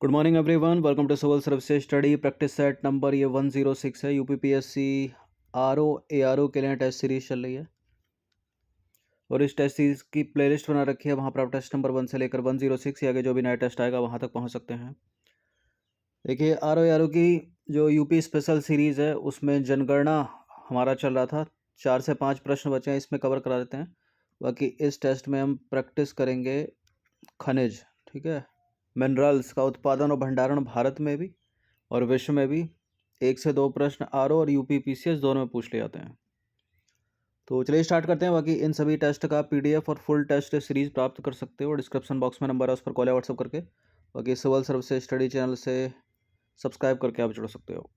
Good morning everyone, welcome to civil services study practice set number ये 106 है। UPPSC RO ARO के लिए test series चल रही है और इस टेस्ट सीरीज की प्लेलिस्ट बना रखी है। वहाँ पर आप टेस्ट नंबर 1 से लेकर 106 या आगे जो भी नया टेस्ट आएगा वहाँ तक पहुँच सकते हैं। देखिए, आरओ एआरओ की जो यूपी स्पेशल सीरीज़ है उसमें जनगणना हमारा चल रहा था। 4 से 5 प्रश्न बचे हैं, इसमें कवर करा देते हैं। बाकी इस टेस्ट में हम प्रैक्टिस करेंगे खनिज, ठीक है, मिनरल्स का उत्पादन और भंडारण भारत में भी और विश्व में भी। 1 से 2 प्रश्न आरओ और यूपीपीसीएस दोनों में पूछ ले जाते हैं। तो चलिए स्टार्ट करते हैं। बाकी इन सभी टेस्ट का पीडीएफ और फुल टेस्ट सीरीज प्राप्त कर सकते हो। डिस्क्रिप्शन बॉक्स में नंबर है, उस पर कॉल या व्हाट्सअप करके। बाकी सिविल सर्विसेज स्टडी चैनल से सब्सक्राइब करके आप जुड़ सकते हो।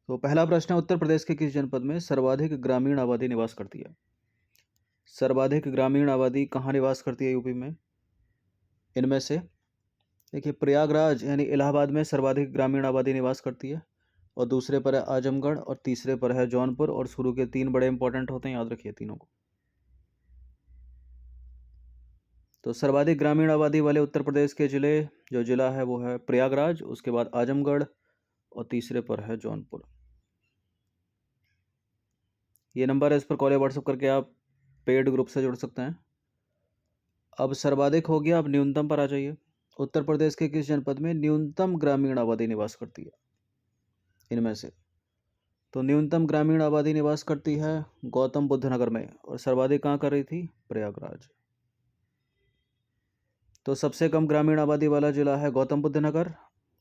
तो पहला प्रश्न है, उत्तर प्रदेश के किस जनपद में सर्वाधिक ग्रामीण आबादी निवास करती है? सर्वाधिक ग्रामीण आबादी कहाँ निवास करती है यूपी में? इनमें से देखिए, प्रयागराज यानी इलाहाबाद में सर्वाधिक ग्रामीण आबादी निवास करती है, और दूसरे पर है आजमगढ़, और तीसरे पर है जौनपुर, और शुरू के 3 बड़े इंपॉर्टेंट होते हैं, याद रखिए तीनों को। तो सर्वाधिक ग्रामीण आबादी वाले उत्तर प्रदेश के जिले, जो जिला है वो है प्रयागराज, उसके बाद आजमगढ़, और तीसरे पर है जौनपुर। ये नंबर है, इस पर कॉल या व्हाट्सअप करके आप पेड ग्रुप से जुड़ सकते हैं। अब सर्वाधिक हो गया, अब न्यूनतम पर आ जाइए। उत्तर प्रदेश के किस जनपद में न्यूनतम ग्रामीण आबादी निवास करती है? इनमें से तो न्यूनतम ग्रामीण आबादी निवास करती है गौतम बुद्ध नगर में, और सर्वाधिक कहाँ कर रही थी? प्रयागराज। तो सबसे कम ग्रामीण आबादी वाला जिला है गौतम बुद्ध नगर,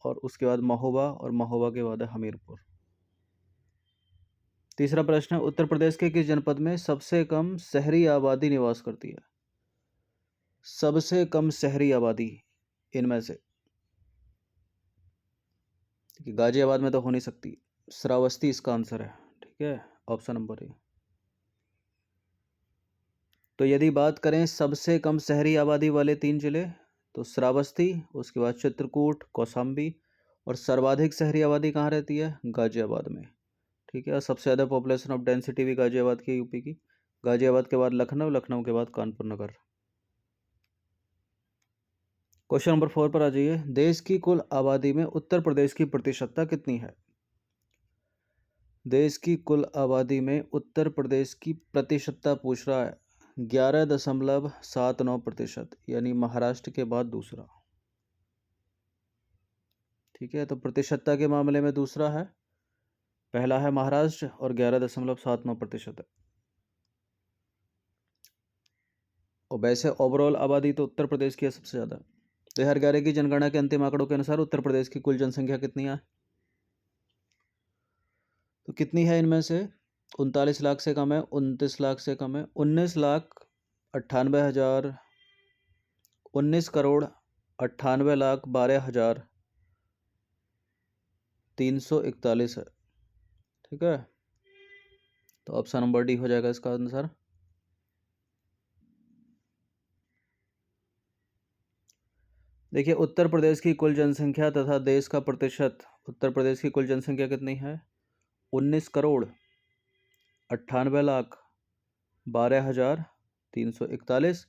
और उसके बाद महोबा, और महोबा के बाद है हमीरपुर। तीसरा प्रश्न है, उत्तर प्रदेश के किस जनपद में सबसे कम शहरी आबादी निवास करती है? सबसे कम शहरी आबादी इनमें से गाजियाबाद में तो हो नहीं सकती, श्रावस्ती इसका आंसर है, ठीक है, ऑप्शन नंबर ए। तो यदि बात करें सबसे कम शहरी आबादी वाले 3 जिले, तो श्रावस्ती, उसके बाद चित्रकूट, कौशाम्बी, और सर्वाधिक शहरी आबादी कहाँ रहती है? गाजियाबाद में, ठीक है। और सबसे ज़्यादा पॉपुलेशन ऑफ डेंसिटी भी गाजियाबाद की, यूपी की। गाजियाबाद के बाद लखनऊ, लखनऊ के बाद कानपुर नगर। क्वेश्चन नंबर 4 पर आ जाइए। देश की कुल आबादी में उत्तर प्रदेश की प्रतिशतता कितनी है? देश की कुल आबादी में उत्तर प्रदेश की प्रतिशतता पूछ रहा है। 11.79%, यानी महाराष्ट्र के बाद दूसरा, ठीक है। तो प्रतिशतता के मामले में दूसरा है, पहला है महाराष्ट्र, और 11.79% है। और वैसे ओवरऑल आबादी तो उत्तर प्रदेश की है सबसे ज़्यादा। 2011 की जनगणना के अंतिम आंकड़ों के अनुसार उत्तर प्रदेश की कुल जनसंख्या कितनी है? तो कितनी है इनमें से? 39 लाख से कम है, 29 लाख से कम है, 19,98,000, 19,98,12,341 है, ठीक है। तो ऑप्शन नंबर डी हो जाएगा इसका आंसर। देखिए, उत्तर प्रदेश की कुल जनसंख्या तथा देश का प्रतिशत। उत्तर प्रदेश की कुल जनसंख्या कितनी है? 19,98,12,341,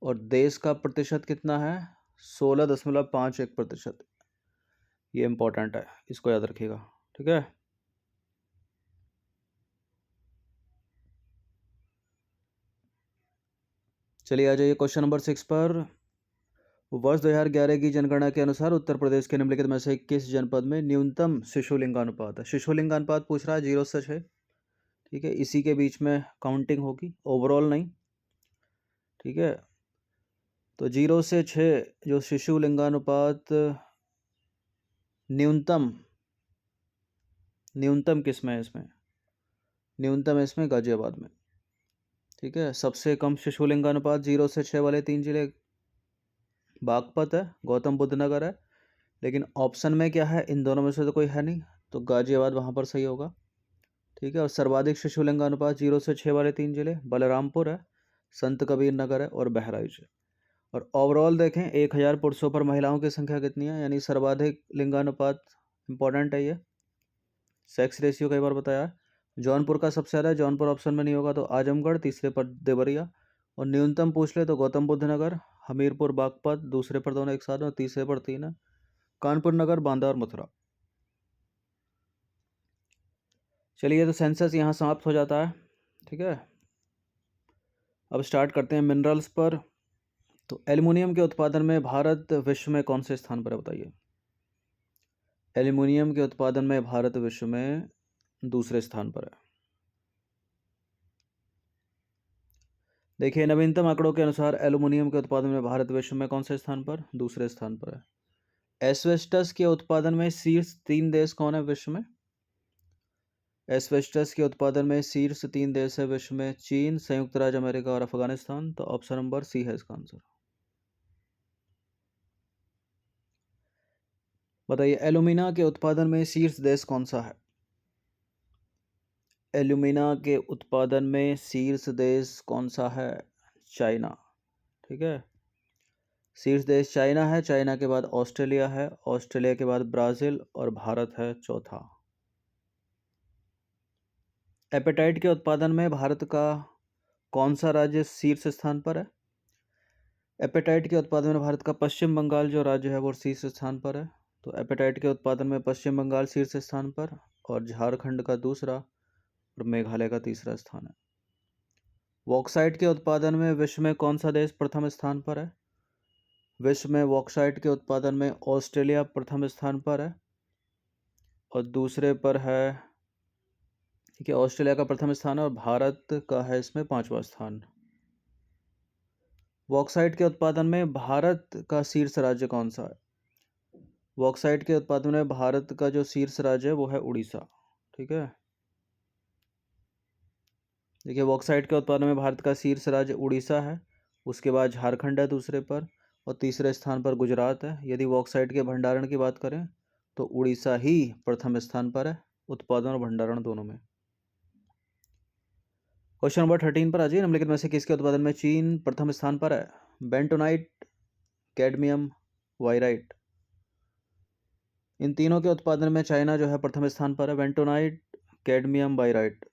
और देश का प्रतिशत कितना है? 16.51%। ये इंपॉर्टेंट है, इसको याद रखिएगा, ठीक है। चलिए आ जाइए क्वेश्चन नंबर 6 पर। वर्ष 2011 की जनगणना के अनुसार उत्तर प्रदेश के निम्नलिखित में से किस जनपद में न्यूनतम शिशु लिंगानुपात है? शिशु लिंगानुपात पूछ रहा है 0 से 6, ठीक है। इसी के बीच में काउंटिंग होगी, ओवरऑल नहीं, ठीक है। तो 0 से 6 जो शिशु लिंगानुपात न्यूनतम, न्यूनतम किस में है? इसमें न्यूनतम है इसमें गाजियाबाद में, ठीक है। सबसे कम शिशु लिंगानुपात 0 से 6 वाले 3 जिले बागपत है, गौतम बुद्ध नगर है, लेकिन ऑप्शन में क्या है? इन दोनों में से तो कोई है नहीं, तो गाजियाबाद वहाँ पर सही होगा, ठीक है। और सर्वाधिक शिशु लिंगानुपात 0 से 6 वाले 3 जिले बलरामपुर है, संत कबीर नगर है, और बहराइच है। और ओवरऑल देखें, 1000 पुरुषों पर महिलाओं की संख्या कितनी है? यानी सर्वाधिक लिंगानुपात इंपॉर्टेंट है ये, सेक्स रेशियो कई बार बताया है। जौनपुर का सबसे ज़्यादा है, जौनपुर ऑप्शन में नहीं होगा, तो आजमगढ़, तीसरे पर देवरिया, और न्यूनतम पूछ ले तो गौतम बुद्ध नगर, हमीरपुर, बागपत दूसरे पर दोनों एक साथ, और तीसरे पर 3 है। कानपुर नगर, बांदा और मथुरा। चलिए, तो सेंसस यहाँ समाप्त हो जाता है। ठीक है, अब स्टार्ट करते हैं मिनरल्स पर। तो एल्युमिनियम के उत्पादन में भारत विश्व में कौन से स्थान पर है, बताइए। एल्युमिनियम के उत्पादन में भारत विश्व में दूसरे स्थान पर है। देखिए, नवीनतम आंकड़ों के अनुसार एल्युमिनियम के उत्पादन में भारत विश्व में कौन से स्थान पर, दूसरे स्थान पर है। एस्बेस्टस के उत्पादन में शीर्ष 3 देश कौन है विश्व में। एस्बेस्टस के उत्पादन में शीर्ष 3 देश है विश्व में, चीन, संयुक्त राज्य अमेरिका और अफगानिस्तान। तो ऑप्शन नंबर सी है इसका आंसर। बताइए, एल्यूमिना के उत्पादन में शीर्ष देश कौन सा है। एल्यूमिना के उत्पादन में शीर्ष देश कौन सा है, चाइना। ठीक है, शीर्ष देश चाइना है, चाइना के बाद ऑस्ट्रेलिया है, ऑस्ट्रेलिया के बाद ब्राज़ील और भारत है चौथा। एपेटाइट के उत्पादन में भारत का कौन सा राज्य शीर्ष स्थान पर है। एपेटाइट के उत्पादन में भारत का पश्चिम बंगाल जो राज्य है वो शीर्ष स्थान पर है। तो एपेटाइट के उत्पादन में पश्चिम बंगाल शीर्ष स्थान पर, और झारखंड का दूसरा, और मेघालय का तीसरा स्थान है। बॉक्साइट के उत्पादन में विश्व में कौन सा देश प्रथम स्थान पर है। विश्व में बॉक्साइट के उत्पादन में ऑस्ट्रेलिया प्रथम स्थान पर है, और दूसरे पर है, ठीक है, ऑस्ट्रेलिया का प्रथम स्थान है, और भारत का है इसमें 5वां स्थान। बॉक्साइट के उत्पादन में भारत का शीर्ष राज्य कौन सा है। बॉक्साइट के उत्पादन में भारत का जो शीर्ष राज्य है वो है उड़ीसा। ठीक है, देखिए, बॉक्साइट के उत्पादन में भारत का शीर्ष राज्य उड़ीसा है, उसके बाद झारखंड है दूसरे पर, और तीसरे स्थान पर गुजरात है। यदि बॉक्साइट के भंडारण की बात करें तो उड़ीसा ही प्रथम स्थान पर है, उत्पादन और भंडारण दोनों में। क्वेश्चन नंबर 13 पर आ जाइए। निम्नलिखित में से किसके उत्पादन में चीन प्रथम स्थान पर है। बेंटोनाइट, कैडमियम, वायराइट, इन तीनों के उत्पादन में चाइना जो है प्रथम स्थान पर है। बेंटोनाइट, कैडमियम, वायराइट।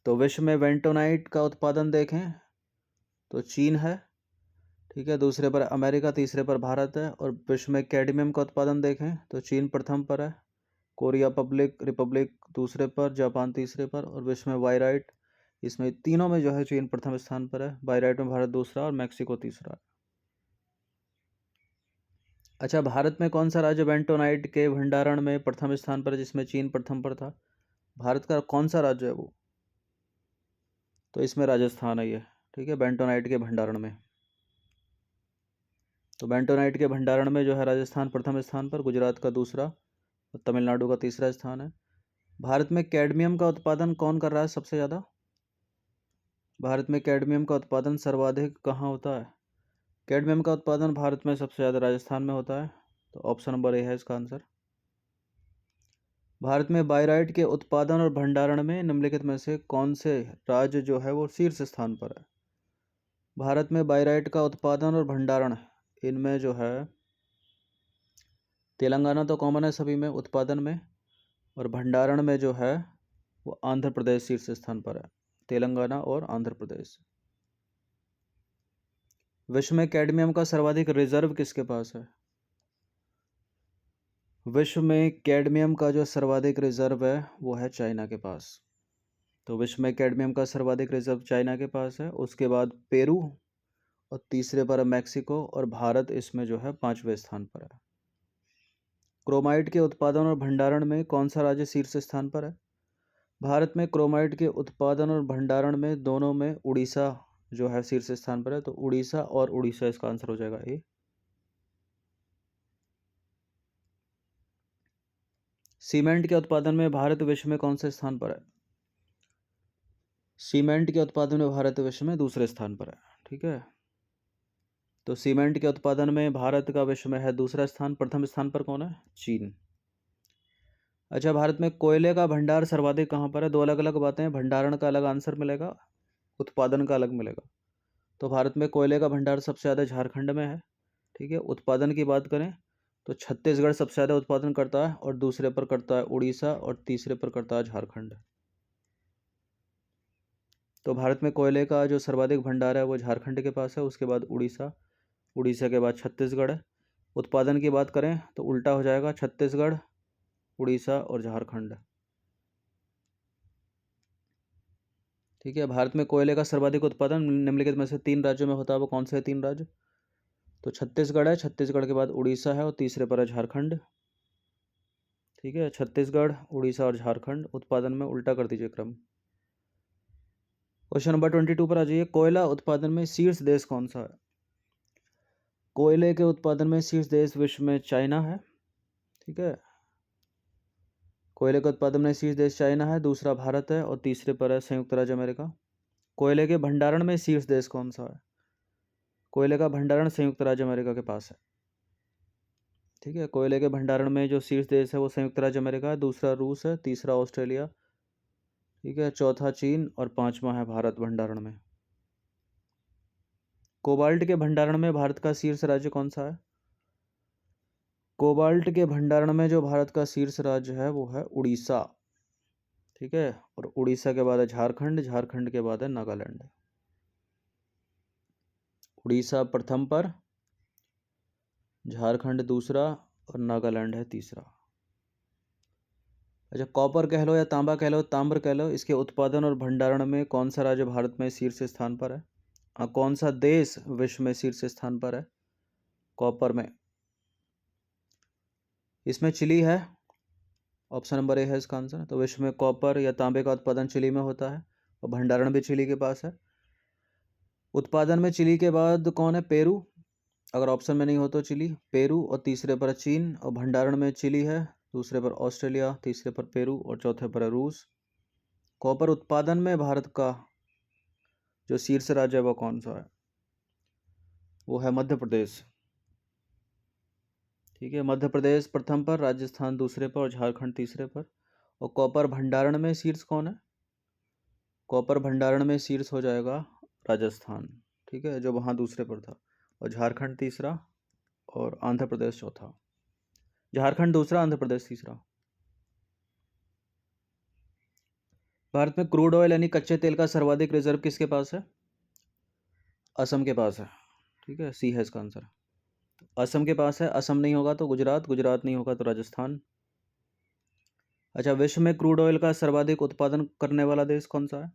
तो विश्व में बेंटोनाइट का उत्पादन देखें तो चीन है, ठीक है, दूसरे पर अमेरिका, तीसरे पर भारत है। और विश्व में कैडमियम का उत्पादन देखें तो चीन प्रथम पर है, कोरिया रिपब्लिक दूसरे पर, जापान तीसरे पर। और विश्व में वायराइट, इसमें तीनों में जो है चीन प्रथम स्थान पर है, वायराइट में भारत दूसरा और मैक्सिको तीसरा। अच्छा, भारत में कौन सा राज्य बेंटोनाइट के भंडारण में प्रथम स्थान पर है, जिसमें चीन प्रथम पर था। भारत का कौन सा राज्य है वो, तो इसमें राजस्थान है ये। ठीक है, बेंटोनाइट के भंडारण में। तो बेंटोनाइट के भंडारण में जो है राजस्थान प्रथम स्थान पर, गुजरात का दूसरा और तमिलनाडु का तीसरा स्थान है। भारत में कैडमियम का उत्पादन कौन कर रहा है सबसे ज़्यादा। भारत में कैडमियम का उत्पादन सर्वाधिक कहाँ होता है। कैडमियम का उत्पादन भारत में सबसे ज़्यादा राजस्थान में होता है। तो ऑप्शन नंबर ए है इसका आंसर। भारत में बायराइट के उत्पादन और भंडारण में निम्नलिखित में से कौन से राज्य जो है वो शीर्ष स्थान पर है। भारत में बायराइट का उत्पादन और भंडारण, इनमें जो है तेलंगाना तो कॉमन है सभी में उत्पादन में, और भंडारण में जो है वो आंध्र प्रदेश शीर्ष स्थान पर है। तेलंगाना और आंध्र प्रदेश। विश्व में कैडमियम का सर्वाधिक रिजर्व किसके पास है। विश्व में कैडमियम का जो सर्वाधिक रिजर्व है वो है चाइना के पास। तो विश्व में कैडमियम का सर्वाधिक रिजर्व चाइना के पास है, उसके बाद पेरू, और तीसरे पर है मैक्सिको, और भारत इसमें जो है 5वें स्थान पर है। क्रोमाइट के उत्पादन और भंडारण में कौन सा राज्य शीर्ष स्थान पर है। भारत में क्रोमाइट के उत्पादन और भंडारण में दोनों में उड़ीसा जो है शीर्ष स्थान पर है। तो उड़ीसा और उड़ीसा इसका आंसर हो जाएगा ए। सीमेंट के उत्पादन में भारत विश्व में कौन से स्थान पर है। सीमेंट के उत्पादन में भारत विश्व में दूसरे स्थान पर है। ठीक है, तो सीमेंट के उत्पादन में भारत का विश्व में है दूसरा स्थान, प्रथम स्थान पर कौन है, चीन। अच्छा, भारत में कोयले का भंडार सर्वाधिक कहाँ पर है। दो अलग अलग बातें हैं, भंडारण का अलग आंसर मिलेगा, उत्पादन का अलग मिलेगा। तो भारत में कोयले का भंडार सबसे ज़्यादा झारखंड में है। ठीक है, उत्पादन की बात करें तो छत्तीसगढ़ सबसे ज़्यादा उत्पादन करता है, और दूसरे पर करता है उड़ीसा, और तीसरे पर करता है झारखंड। तो भारत में कोयले का जो सर्वाधिक भंडार है वो झारखंड के पास है, उसके बाद उड़ीसा, उड़ीसा के बाद छत्तीसगढ़ है। उत्पादन की बात करें तो उल्टा हो जाएगा, छत्तीसगढ़, उड़ीसा और झारखंड। ठीक है। भारत में कोयले का सर्वाधिक उत्पादन निम्नलिखित में से 3 राज्यों में होता है, वो कौन से 3 राज्य? तो छत्तीसगढ़ है, छत्तीसगढ़ के बाद उड़ीसा है और तीसरे पर है झारखंड। ठीक है, छत्तीसगढ़, उड़ीसा और झारखंड। उत्पादन में उल्टा कर दीजिए क्रम। क्वेश्चन नंबर 22 पर आ जाइए। कोयला उत्पादन में शीर्ष देश कौन सा है? कोयले के उत्पादन में शीर्ष देश विश्व में चाइना है। ठीक है, कोयले के उत्पादन में शीर्ष देश चाइना है, दूसरा भारत है और तीसरे पर है संयुक्त राज्य अमेरिका। कोयले के भंडारण में शीर्ष देश कौन सा है? कोयले का भंडारण संयुक्त राज्य अमेरिका के पास है। ठीक है, कोयले के भंडारण में जो शीर्ष देश है वो संयुक्त राज्य अमेरिका है, दूसरा रूस है, तीसरा ऑस्ट्रेलिया, ठीक है, चौथा चीन और पांचवा है भारत भंडारण में। कोबाल्ट के भंडारण में भारत का शीर्ष राज्य कौन सा है? कोबाल्ट के भंडारण में जो भारत का शीर्ष राज्य है वो है उड़ीसा। ठीक है, और उड़ीसा के बाद है झारखंड, झारखंड के बाद है नागालैंड। उड़ीसा प्रथम पर, झारखंड दूसरा और नागालैंड है तीसरा। अच्छा, कॉपर कह लो या तांबा कह लो, ताम्र कह लो, इसके उत्पादन और भंडारण में कौन सा राज्य भारत में शीर्ष स्थान पर है? कौन सा देश विश्व में शीर्ष स्थान पर है कॉपर में? इसमें चिली है, ऑप्शन नंबर ए है इसका आंसर। तो विश्व में कॉपर या तांबे का उत्पादन चिली में होता है और भंडारण भी चिली के पास है। उत्पादन में चिली के बाद कौन है? पेरू, अगर ऑप्शन में नहीं हो तो चिली, पेरू और तीसरे पर चीन, और भंडारण में चिली है, दूसरे पर ऑस्ट्रेलिया, तीसरे पर पेरू और चौथे पर है रूस। कॉपर उत्पादन में भारत का जो शीर्ष राज्य है वो कौन सा है? वो है मध्य प्रदेश। ठीक है, मध्य प्रदेश प्रथम पर, राजस्थान दूसरे पर और झारखंड तीसरे पर। और कॉपर भंडारण में शीर्ष कौन है? कॉपर भंडारण में शीर्ष हो जाएगा राजस्थान। ठीक है, जो वहाँ दूसरे पर था, और झारखंड तीसरा और आंध्र प्रदेश चौथा। झारखंड दूसरा, आंध्र प्रदेश तीसरा। भारत में क्रूड ऑयल यानी कच्चे तेल का सर्वाधिक रिजर्व किसके पास है? असम के पास है। ठीक है, सी है इसका आंसर। असम के पास है, असम नहीं होगा तो गुजरात, गुजरात नहीं होगा तो राजस्थान। अच्छा, विश्व में क्रूड ऑयल का सर्वाधिक उत्पादन करने वाला देश कौन सा है?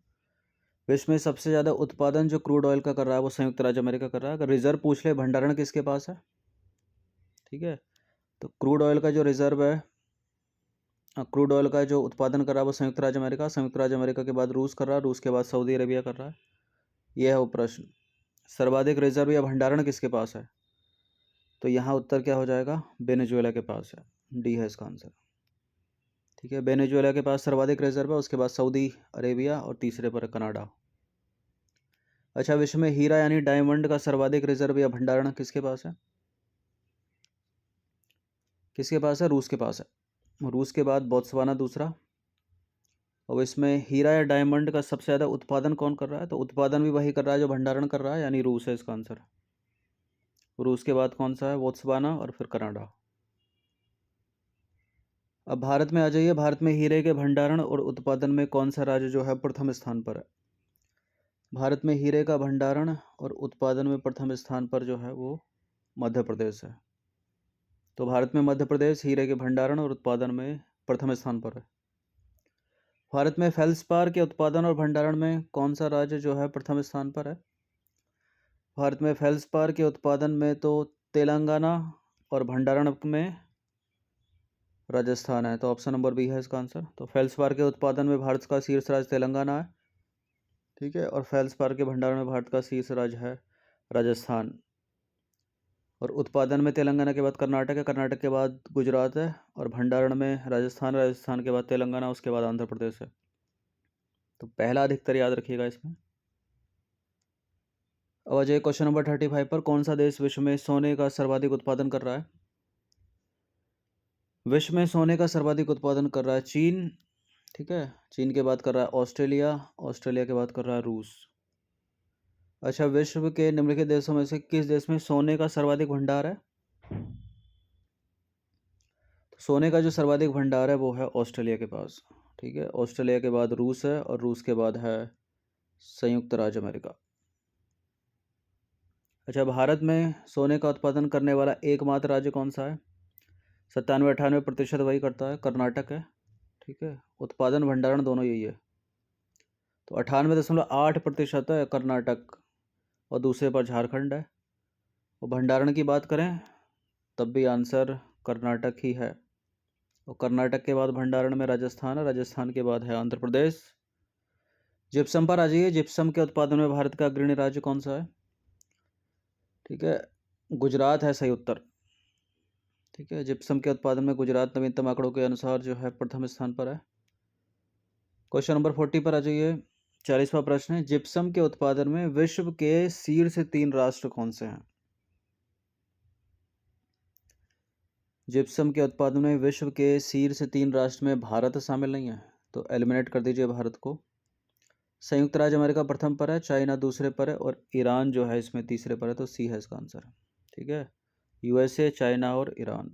विश्व में सबसे ज़्यादा उत्पादन जो क्रूड ऑयल का कर रहा है वो संयुक्त राज्य अमेरिका कर रहा है। अगर रिजर्व पूछ ले, भंडारण किसके पास है? ठीक है, तो क्रूड ऑयल का जो रिजर्व है, क्रूड ऑयल का जो उत्पादन कर रहा है वो संयुक्त राज्य अमेरिका, संयुक्त राज्य अमेरिका के बाद रूस कर रहा है, रूस के बाद सऊदी अरेबिया कर रहा है। यह है वो प्रश्न, सर्वाधिक रिजर्व या भंडारण किसके पास है? तो यहाँ उत्तर क्या हो जाएगा? वेनेजुएला के पास है, डी है इसका आंसर। ठीक है, वेनेजुएला के पास सर्वाधिक रिजर्व है, उसके बाद सऊदी अरेबिया और तीसरे पर कनाडा। अच्छा, विश्व में हीरा यानी डायमंड का सर्वाधिक रिजर्व या भंडारण किसके पास है? किसके पास है? रूस के पास है। रूस के बाद बोत्सवाना दूसरा। और इसमें हीरा या डायमंड का सबसे ज़्यादा उत्पादन कौन कर रहा है? तो उत्पादन भी वही कर रहा है जो भंडारण कर रहा है, यानी रूस है इसका आंसर। रूस के बाद कौन सा है? बोत्सवाना और फिर कनाडा। अब भारत में आ जाइए। भारत में हीरे के भंडारण और उत्पादन में कौन सा राज्य जो है प्रथम स्थान पर है? भारत में हीरे का भंडारण और उत्पादन में प्रथम स्थान पर जो है वो मध्य प्रदेश है। तो भारत में मध्य प्रदेश हीरे के भंडारण और उत्पादन में प्रथम स्थान पर है। भारत में फेल्सपार के उत्पादन और भंडारण में कौन सा राज्य जो है प्रथम स्थान पर है? भारत में फेल्सपार के उत्पादन में तो तेलंगाना और भंडारण में राजस्थान है। तो ऑप्शन नंबर बी है इसका आंसर। तो फेल्सपार के उत्पादन में भारत का शीर्ष राज्य तेलंगाना है। ठीक है, और फेल्सपार के भंडारण में भारत का शीर्ष राज्य है राजस्थान। और उत्पादन में तेलंगाना के बाद कर्नाटक है, कर्नाटक के बाद गुजरात है, और भंडारण में राजस्थान, राजस्थान के बाद तेलंगाना, उसके बाद आंध्र प्रदेश है। तो पहला अधिकतर याद रखिएगा इसमें। अब आ जाइए क्वेश्चन नंबर 35 पर। कौन सा देश विश्व में सोने का सर्वाधिक उत्पादन कर रहा है? विश्व में सोने का सर्वाधिक उत्पादन कर रहा है चीन। ठीक है, चीन के बाद कर रहा है ऑस्ट्रेलिया, ऑस्ट्रेलिया के बाद कर रहा है रूस। अच्छा, विश्व के निम्नलिखित देशों में से किस देश में सोने का सर्वाधिक भंडार है? तो सोने का जो सर्वाधिक भंडार है वो है ऑस्ट्रेलिया के पास। ठीक है, ऑस्ट्रेलिया के बाद रूस है और रूस के बाद है संयुक्त राज्य अमेरिका। अच्छा, भारत में सोने का उत्पादन करने वाला एकमात्र राज्य कौन सा है? 97-98% वही करता है, कर्नाटक है। ठीक है, उत्पादन भंडारण दोनों यही है। तो 98.8% है कर्नाटक और दूसरे पर झारखंड है। और भंडारण की बात करें तब भी आंसर कर्नाटक ही है। और कर्नाटक के बाद भंडारण में राजस्थान है, राजस्थान के बाद है आंध्र प्रदेश। जिप्सम पर आ जाइए। जिप्सम के उत्पादन में भारत का अग्रणी राज्य कौन सा है? ठीक है, गुजरात है सही उत्तर। ठीक है, जिप्सम के उत्पादन में गुजरात नवीनतम आंकड़ों के अनुसार जो है प्रथम स्थान पर है। क्वेश्चन नंबर 40 पर आ जाइए। 40वां प्रश्न है, जिप्सम के उत्पादन में विश्व के शीर्ष 3 राष्ट्र कौन से हैं? जिप्सम के उत्पादन में विश्व के शीर्ष 3 राष्ट्र में भारत शामिल नहीं है, तो एलिमिनेट कर दीजिए भारत को। संयुक्त राज्य अमेरिका प्रथम पर है, चाइना दूसरे पर है और ईरान जो है इसमें तीसरे पर है, तो सी है इसका आंसर। ठीक है, यूएसए, चाइना और ईरान।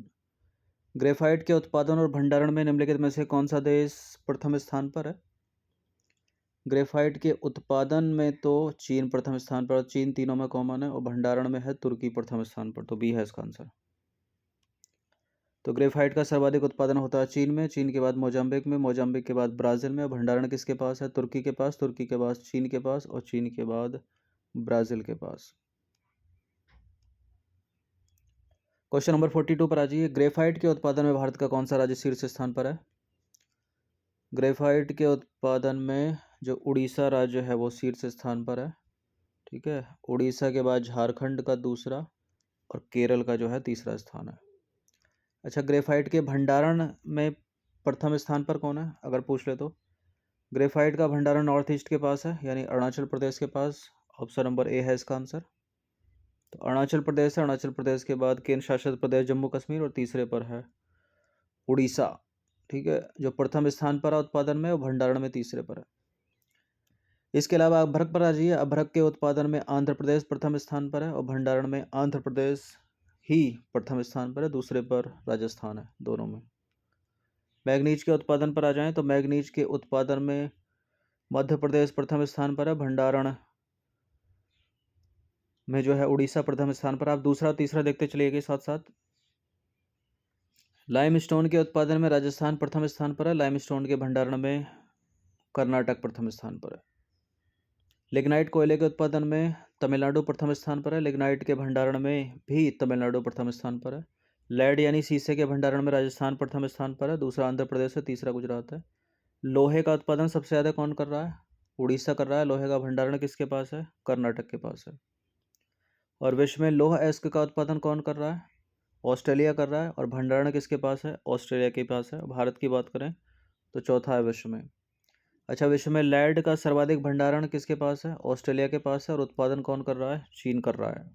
ग्रेफाइट के उत्पादन और भंडारण में निम्नलिखित में से कौन सा देश प्रथम स्थान पर है? ग्रेफाइट के उत्पादन में तो चीन प्रथम स्थान पर, और चीन तीनों में कॉमन है, और भंडारण में है तुर्की प्रथम स्थान पर, तो बी है इसका आंसर। तो ग्रेफाइट का सर्वाधिक उत्पादन होता है चीन में, चीन के बाद मोजाम्बिक में, मोजाम्बिक के बाद ब्राज़ील में, और भंडारण किसके पास है? तुर्की के पास, तुर्की के पास चीन के पास, और चीन के बाद ब्राज़ील के पास। क्वेश्चन नंबर 42 पर आ जाइए। ग्रेफाइट के उत्पादन में भारत का कौन सा राज्य शीर्ष स्थान पर है? ग्रेफाइट के उत्पादन में जो उड़ीसा राज्य है वो शीर्ष स्थान पर है। ठीक है, उड़ीसा के बाद झारखंड का दूसरा और केरल का जो है तीसरा स्थान है। अच्छा, ग्रेफाइट के भंडारण में प्रथम स्थान पर कौन है अगर पूछ ले तो? ग्रेफाइट का भंडारण नॉर्थ ईस्ट के पास है, यानी अरुणाचल प्रदेश के पास। ऑप्शन नंबर ए है इसका आंसर। तो अरुणाचल प्रदेश है, अरुणाचल प्रदेश के बाद केंद्र शासित प्रदेश जम्मू कश्मीर, और तीसरे पर है उड़ीसा। ठीक है, जो प्रथम स्थान पर है उत्पादन में और भंडारण में तीसरे पर है। इसके अलावा अभ्रक पर आ जाइए। अभ्रक के उत्पादन में आंध्र प्रदेश प्रथम स्थान पर है और भंडारण में आंध्र प्रदेश ही प्रथम स्थान पर है, दूसरे पर राजस्थान है, दोनों में। मैग्नीज के उत्पादन पर आ जाएं तो मैग्नीज के उत्पादन में मध्य प्रदेश प्रथम स्थान पर है, भंडारण में जो है उड़ीसा प्रथम स्थान पर। आप दूसरा और तीसरा देखते चलिएगा साथ साथ। लाइमस्टोन के उत्पादन में राजस्थान प्रथम स्थान पर है, लाइमस्टोन के भंडारण में कर्नाटक प्रथम स्थान पर है। लिग्नाइट कोयले के उत्पादन में तमिलनाडु प्रथम स्थान पर है, लिग्नाइट के भंडारण में भी तमिलनाडु प्रथम स्थान पर है। लेड यानी शीशे के भंडारण में राजस्थान प्रथम स्थान पर है, दूसरा आंध्र प्रदेश है, तीसरा गुजरात है। लोहे का उत्पादन सबसे ज़्यादा कौन कर रहा है? उड़ीसा कर रहा है। लोहे का भंडारण किसके पास है? कर्नाटक के पास है। और विश्व में लौह अयस्क का उत्पादन कौन कर रहा है? ऑस्ट्रेलिया कर रहा है। और भंडारण किसके पास है? ऑस्ट्रेलिया के पास है। भारत की बात करें तो चौथा है विश्व में। अच्छा, विश्व में लेड का सर्वाधिक भंडारण किसके पास है? ऑस्ट्रेलिया के पास है। और उत्पादन कौन कर रहा है? चीन कर रहा है।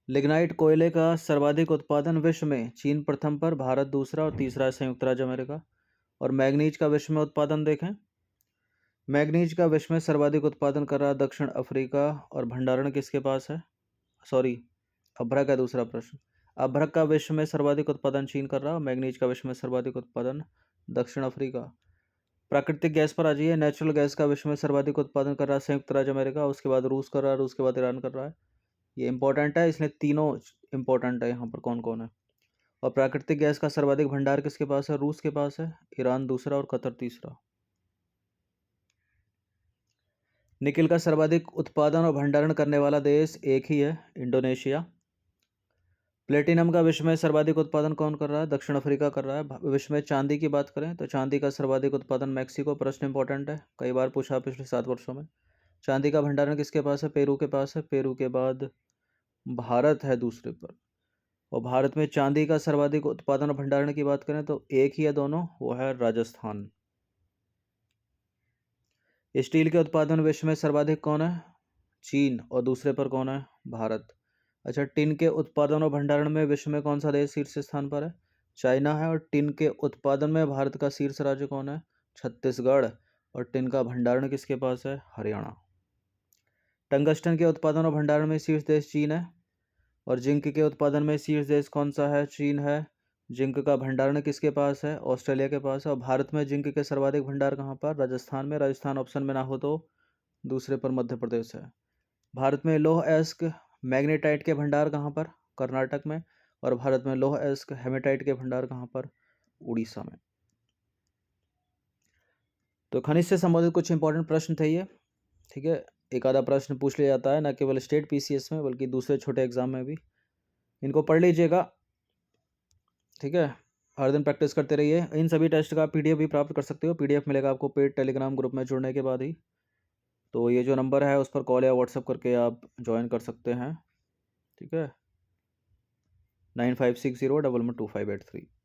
लिग्नाइट कोयले का सर्वाधिक उत्पादन विश्व में चीन प्रथम पर, भारत दूसरा और तीसरा है संयुक्त राज्य अमेरिका। और मैग्नीज का विश्व में उत्पादन देखें, मैग्नीज का विश्व में सर्वाधिक उत्पादन कर रहा है दक्षिण अफ्रीका। और भंडारण किसके पास है? सॉरी, अभ्रक का दूसरा प्रश्न। अभ्रक का विश्व में सर्वाधिक उत्पादन चीन कर रहा है, मैग्नीज का विश्व में सर्वाधिक उत्पादन दक्षिण अफ्रीका। प्राकृतिक गैस पर आ जाइए। नेचुरल गैस का विश्व में सर्वाधिक उत्पादन कर रहा है संयुक्त राज्य अमेरिका, उसके बाद रूस कर रहा है, रूस के बाद ईरान कर रहा है। ये इंपॉर्टेंट है, इसलिए तीनों इंपॉर्टेंट है यहाँ पर कौन कौन है। और प्राकृतिक गैस का सर्वाधिक भंडार किसके पास है? रूस के पास है, ईरान दूसरा और कतर तीसरा। निकिल का सर्वाधिक उत्पादन और भंडारण करने वाला देश एक ही है, इंडोनेशिया। प्लेटिनम का विश्व में सर्वाधिक उत्पादन कौन कर रहा है? दक्षिण अफ्रीका कर रहा है। विश्व में चांदी की बात करें तो चांदी का सर्वाधिक उत्पादन मैक्सिको। प्रश्न इंपॉर्टेंट है, कई बार पूछा पिछले 7 वर्षों में। चांदी का भंडारण किसके पास है? पेरू के पास है, पेरू के बाद भारत है दूसरे पर। और भारत में चांदी का सर्वाधिक उत्पादन और भंडारण की बात करें तो एक ही है दोनों, वो है राजस्थान। स्टील के उत्पादन विश्व में सर्वाधिक कौन है? चीन। और दूसरे पर कौन है? भारत। अच्छा, टिन के उत्पादन और भंडारण में विश्व में कौन सा देश शीर्ष स्थान पर है? चाइना है। और टिन के उत्पादन में भारत का शीर्ष राज्य कौन है? छत्तीसगढ़। और टिन का भंडारण किसके पास है? हरियाणा। टंगस्टन के उत्पादन और भंडारण में शीर्ष देश चीन है। और जिंक के उत्पादन में शीर्ष देश कौन सा है? चीन है। जिंक का भंडारण किसके पास है? ऑस्ट्रेलिया के पास है। और भारत में जिंक के सर्वाधिक भंडार कहाँ पर? राजस्थान में। राजस्थान ऑप्शन में ना हो तो दूसरे पर मध्य प्रदेश है। भारत में लौह अयस्क मैग्नेटाइट के भंडार कहाँ पर? कर्नाटक में। और भारत में लौह अयस्क हेमेटाइट के भंडार कहाँ पर? उड़ीसा में। तो खनिज से संबंधित कुछ इंपॉर्टेंट प्रश्न थे ये, ठीक है। एक आधा प्रश्न पूछ लिया जाता है, न केवल स्टेट पीसीएस में बल्कि दूसरे छोटे एग्जाम में भी। इनको पढ़ लीजिएगा, ठीक है। हर दिन प्रैक्टिस करते रहिए। इन सभी टेस्ट का पीडीएफ भी प्राप्त कर सकते हो। पीडीएफ मिलेगा आपको पेड टेलीग्राम ग्रुप में जुड़ने के बाद ही। तो ये जो नंबर है उस पर कॉल या व्हाट्सअप करके आप ज्वाइन कर सकते हैं, ठीक है। 9560112583।